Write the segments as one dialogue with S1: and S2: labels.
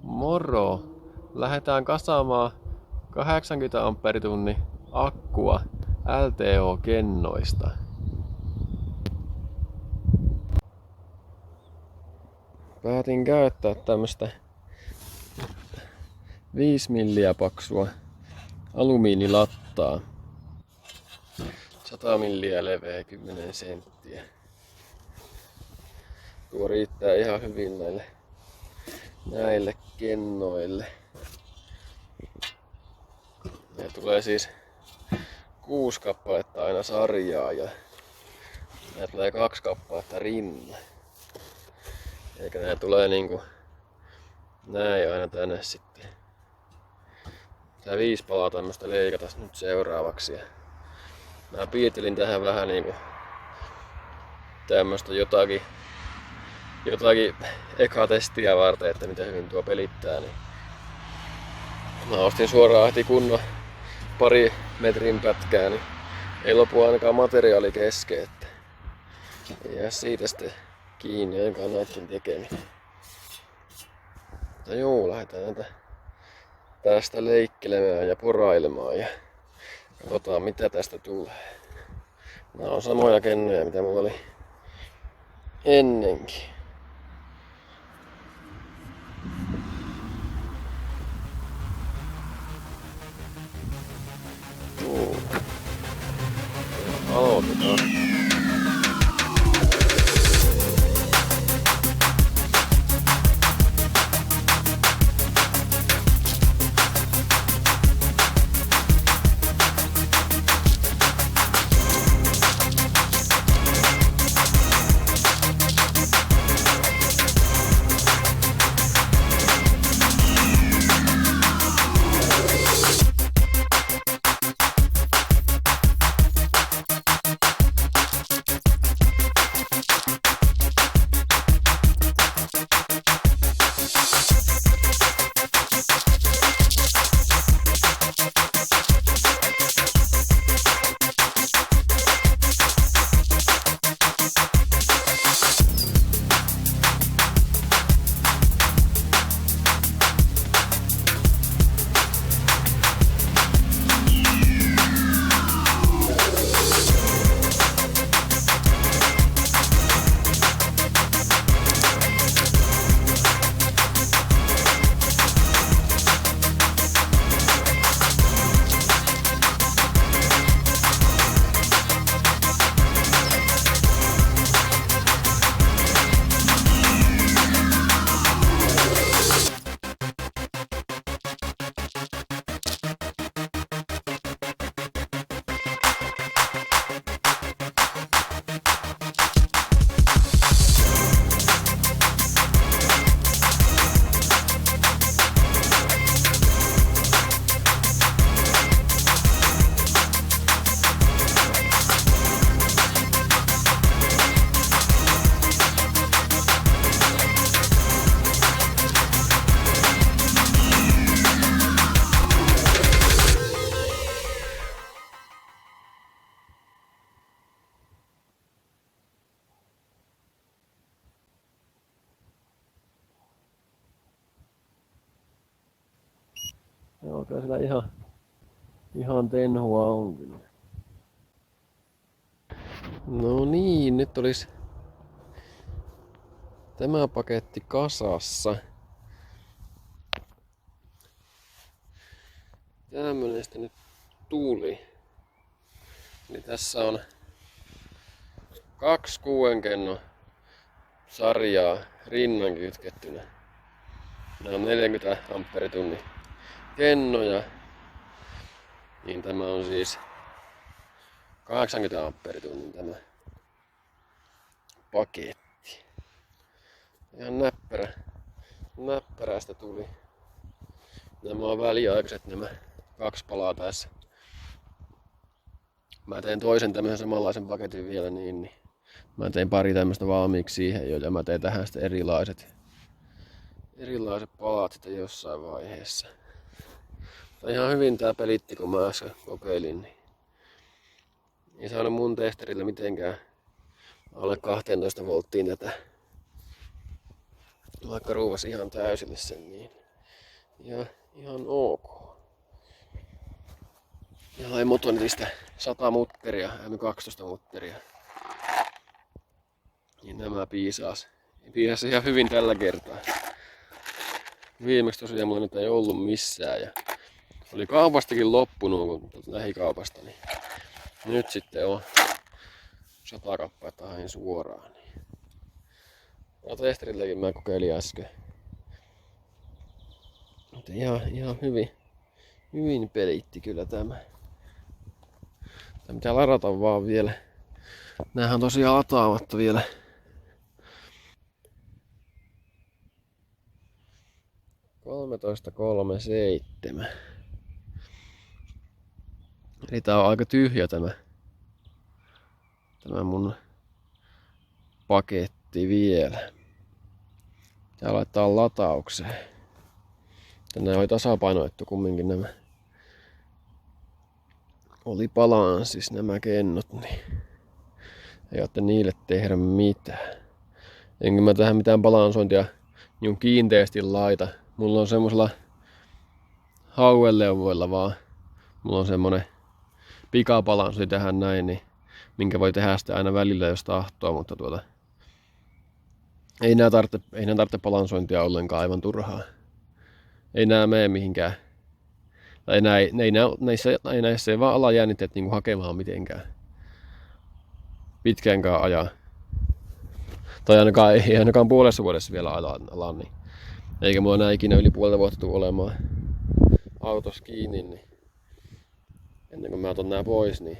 S1: Moro! Lähdetään kasaamaan 80 amperitunnin akkua LTO-kennoista. Päätin käyttää tämmöstä 5 milliä paksua alumiinilattaa. 100 milliä leveä, 10 senttiä. Tuo riittää ihan hyvin näille kennoille. Ne tulee siis 6 kappaletta aina sarjaa ja nää tulee 2 kappaletta rinnalle. Eikä nää tulee niinku näin aina tänne sitten. Tää 5 palaa tämmöstä leikatas nyt seuraavaksi. Ja mä piirtelin tähän vähän niinku tämmöstä jotakin ekatestiä varten, että miten hyvin tuo pelittää. Niin mä ostin suoraan heti kunnon pari metrin pätkää, niin ei lopu ainakaan materiaali kesken, että ei jää siitä sitten kiinni ainakaan näiden tekeminen. Mutta joo, lähdetään tästä leikkelemään ja porailemaan ja katsotaan mitä tästä tulee. Nämä on samoja kennoja mitä mulla oli ennenkin. Aloitetaan. Joo, kyllä siellä ihan tenhua on kyllä. No niin, nyt olisi tämä paketti kasassa. Tämmönen sitten nyt tuli. Eli tässä on 2 6-kennon sarjaa rinnan kytkettynä. Nämä on 40 amperitunnin kennoja. Niin tämä on siis 80 amperitunnin tämä paketti. Ihan näppärästä tuli. Nämä on väliaikaiset nämä 2 palaa tässä. Mä teen toisen tämmöisen samanlaisen paketin vielä niin mä tein pari tämmöistä valmiiksi siihen jo ja mä tein tähän sitten erilaiset palat sitten jossain vaiheessa. Mutta ihan hyvin tää pelitti kun mä äsken kokeilin. Niin ei saanut mun testerillä mitenkään alle 12 volttiin tätä. Vaikka ruuvasi ihan täysille sen niin. Ja ihan ok. Ja hain Motonetista 100 mutteria, M12 mutteria. Niin nämä piisas ihan hyvin tällä kertaa. Viimeksi tosiaan mulla nyt ei ollut missään ja oli kaupastakin loppunut lähikaupasta. Niin nyt sitten on 100 kappaletta hain suoraan. Testerillekin mä kokeilin äsken. Mutta ihan hyvin pelitti kyllä tämä. Tämä pitää ladata vaan vielä. Näähän on tosiaan lataamatta vielä. $13.37. Eli tää on aika tyhjä tämä mun paketti vielä. Tää laittaa lataukseen. Tänään oli tasapainoittu kumminkin nämä. Oli balanssissa nämä kennot, niin ei ootte niille tehdä mitään. Enkä mä tähän mitään balansointia niin kiinteästi laita. Mulla on semmosella haueleuvoilla vaan. Mulla on semmonen pikabalanssi tähän näin, niin minkä voi tehdä sitä aina välillä jos tahtoo, mutta ei nää tarvitse balansointia ollenkaan aivan turhaa. Ei nää mene mihinkään. Tai näissä ei vaan ala jännitteet niinku hakemaan mitenkään pitkäänkään ajaa. Tai ainakaan puolessa vuodessa vielä ala niin. Eikä mulla nää ikinä yli puolta vuotta tule olemaan autossa kiinni, niin ennen kuin mä otan nää pois, niin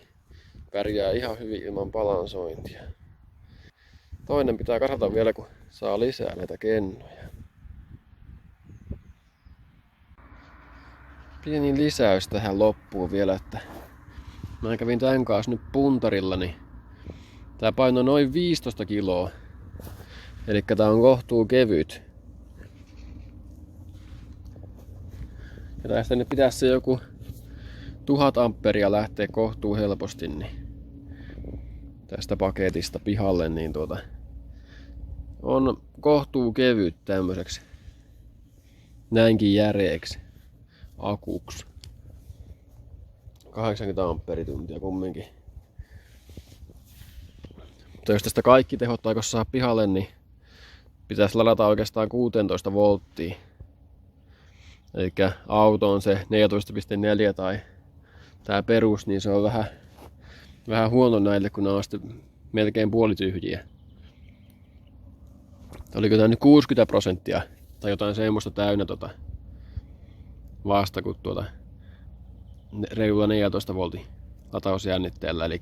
S1: pärjää ihan hyvin ilman balansointia. Toinen pitää kasata vielä, kun saa lisää näitä kennoja. Pieni lisäys tähän loppuun vielä, että mä kävin tän kanssa nyt puntarilla, niin tää painoi noin 15 kiloa. Elikkä tää on kohtuu kevyt. Ja tästä nyt pitäisi se joku 1000 amperia lähteä kohtuu helposti, niin tästä paketista pihalle, niin on kohtuu kevyt tämmöiseksi näinkin järeeksi akuksi. 80 ampperituntia kumminkin. Mutta jos tästä kaikki tehot aikos saa pihalle, niin pitäisi ladata oikeastaan 16 volttia. Eli auto on se 14.4 tai tää perus, niin se on vähän huono näille, kun ne on sitten melkein puolityhjiä. Oliko tää nyt 60% tai jotain semmoista täynnä vasta kun reilulla 14 voltin latausjännitteellä, eli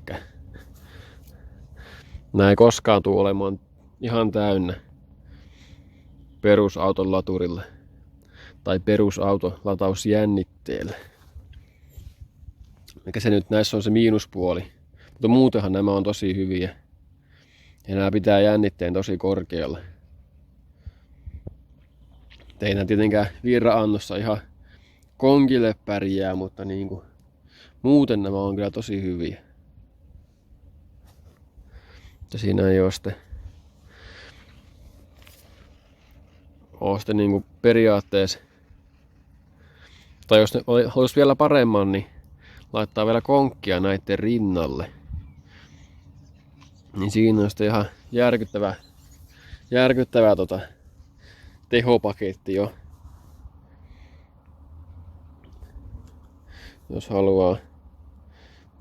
S1: nää ei koskaan tule olemaan ihan täynnä perusauton laturilla tai perusauto latausjännitteellä. Mikä se nyt näissä on se miinuspuoli, mutta muutenhan nämä on tosi hyviä ja nämä pitää jännitteen tosi korkealla. Ei nää tietenkään virra-annossa ihan konkille pärjää, mutta niinku muuten nämä on kyllä tosi hyviä. Mutta siinä ei oo sitten niinku periaatteessa, tai jos ne olisi vielä paremman, niin laittaa vielä konkkia näiden rinnalle. Niin siinä on sitten ihan järkyttävä tehopaketti jo. Jos haluaa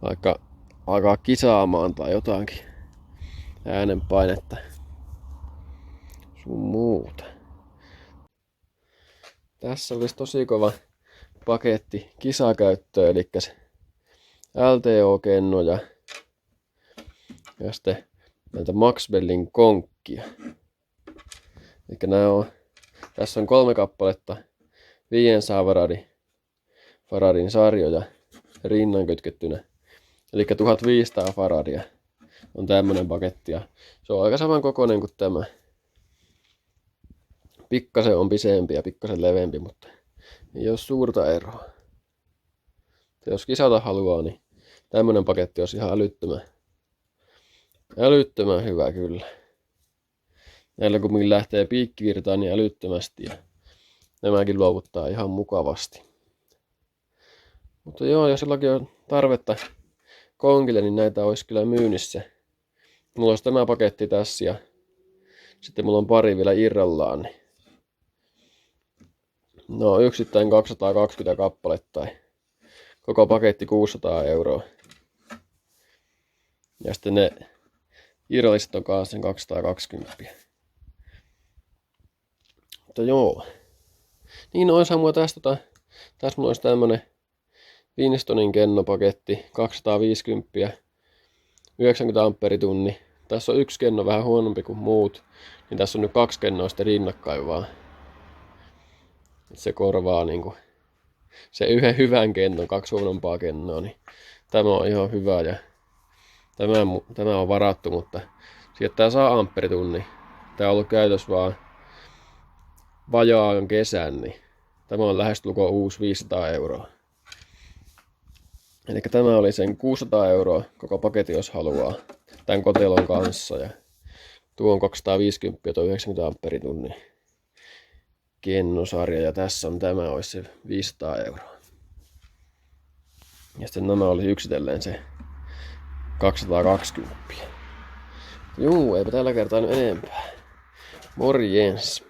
S1: vaikka alkaa kisaamaan tai jotakin äänenpainetta sun muuta. Tässä olisi tosi kova paketti kisakäyttöä, eli LTO-kennoja ja sitten näitä Maxwellin konkkia. Eli tässä on 3 kappaletta 500 faradin sarjoja rinnan kytkettynä. Eli 1500 faradia on tämmönen paketti ja se on aika saman kokoinen kuin tämä. Pikkasen on pisempi ja pikkasen leveämpi, mutta ei ole suurta eroa. Ja jos kisata haluaa, niin tämmönen paketti olisi ihan älyttömän hyvä kyllä. Näillä kumminkin lähtee piikkivirtaan niin älyttömästi ja Nämäkin luovuttaa ihan mukavasti. Mutta joo, jos jollakin on tarvetta konkille, niin näitä olisi kyllä myynnissä. Mulla olisi tämä paketti tässä ja sitten mulla on pari vielä irrallaan. Niin no yksittäin 220 kappaletta tai koko paketti 600 €. Ja sitten ne irralliset on kanssa sen 220. Mutta joo. Niin oishan mua tästä tässä mulla olisi tämmönen Winstonin kennopaketti 250, 90 amperitunni. Tässä on yksi kenno vähän huonompi kuin muut, niin tässä on nyt 2 kennoa sitten rinnakkain vaan. Se korvaa niinku se yhden hyvän kennon, 2 huonompaa kennoa, niin tämä on ihan hyvä ja tämä on varattu, mutta sieltä tää saa ampperitunni. Tää on ollut käytössä vaan vajaan kesän, niin tämä on lähestulkoon uusi 500 €. Eli tämä oli sen 600 € koko paketti, jos haluaa tämän kotelon kanssa. Ja tuo on 250 ja tuo 90 amperitunnin kennosarja. Ja tässä on tämä, olisi se 500 €. Ja sitten nämä oli yksitellen se 220. Juu, eipä tällä kertaa nyt enempää. Morjens.